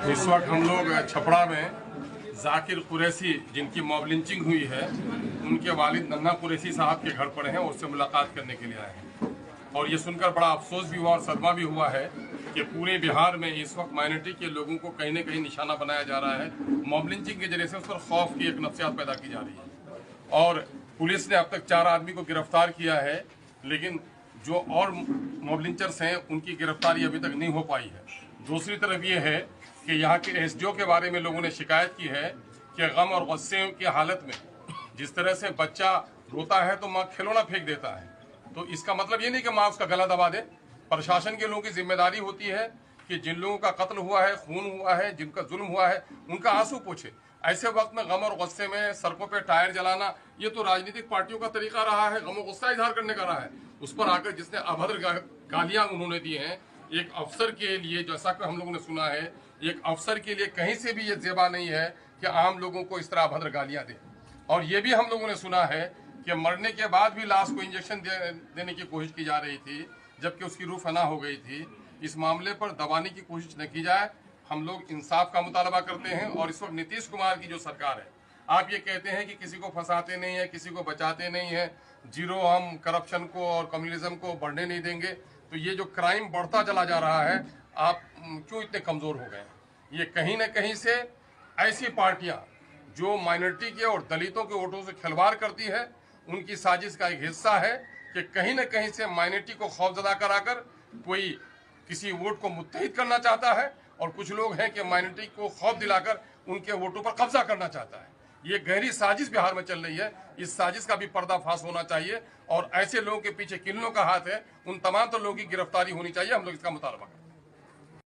इस वक्त हम लोग छपरा में जाकिर कुरैशी जिनकी मॉब लिंचिंग हुई है उनके वालिद नन्हा कुरैशी साहब के घर पर हैं और उससे मुलाकात करने के लिए आए हैं। और ये सुनकर बड़ा अफसोस भी हुआ और सदमा भी हुआ है कि पूरे बिहार में इस वक्त माइनॉरिटी के लोगों को कहीं न कहीं निशाना बनाया जा रहा है। मॉब लिंचिंग के जरिए से उस पर खौफ की एक नफ्सियात पैदा की जा रही है और पुलिस ने अब तक 4 आदमी को गिरफ्तार किया है, लेकिन जो और मॉब लिंचर्स हैं उनकी गिरफ्तारी अभी तक नहीं हो पाई है। दूसरी तरफ ये है कि यहाँ के एसडीओ के बारे में लोगों ने शिकायत की है कि गम और गुस्से की हालत में जिस तरह से बच्चा रोता है तो माँ खिलौना फेंक देता है, तो इसका मतलब ये नहीं कि माँ उसका गला दबा दे। प्रशासन के लोगों की जिम्मेदारी होती है कि जिन लोगों का कत्ल हुआ है, खून हुआ है, जिनका जुल्म हुआ है, उनका आंसू पोंछे। ऐसे वक्त में गम और गुस्से में सड़कों पे टायर जलाना, ये तो राजनीतिक पार्टियों का तरीका रहा है, गम और गुस्सा इजहार करने का रहा है। उस पर आकर जिसने अभद्र गालियां उन्होंने दी हैं, एक अफसर के लिए, जैसा कि हम लोगों ने सुना है, एक अफसर के लिए कहीं से भी ये जेबा नहीं है कि आम लोगों को इस तरह अभद्र गालियां दे। और ये भी हम लोगों ने सुना है कि मरने के बाद भी लाश को इंजेक्शन देने की कोशिश की जा रही थी, जबकि उसकी रूह फना हो गई थी। इस मामले पर दबाने की कोशिश न की जाए। हम लोग इंसाफ का मुतालबा करते हैं। और इस वक्त नीतीश कुमार की जो सरकार है, आप ये कहते हैं कि किसी को फंसाते नहीं है, किसी को बचाते नहीं है, जीरो हम करप्शन को और कम्युनिज्म को बढ़ने नहीं देंगे, तो ये जो क्राइम बढ़ता चला जा रहा है, आप क्यों इतने कमजोर हो गए? ये कहीं न कहीं से ऐसी पार्टियां जो माइनॉरिटी के और दलितों के वोटों से खिलवाड़ करती है, उनकी साजिश का एक हिस्सा है कि कहीं न कहीं से माइनॉरिटी को खौफजदा कराकर कोई किसी वोट को मुत्तहिद करना चाहता है, और कुछ लोग हैं कि माइनॉरिटी को खौफ दिलाकर उनके वोटों पर कब्जा करना चाहता है। ये गहरी साजिश बिहार में चल रही है। इस साजिश का भी पर्दाफाश होना चाहिए और ऐसे लोगों के पीछे किन लोगों का हाथ है, उन तमाम तो लोगों की गिरफ्तारी होनी चाहिए। हम लोग इसका मुतालबा करते हैं।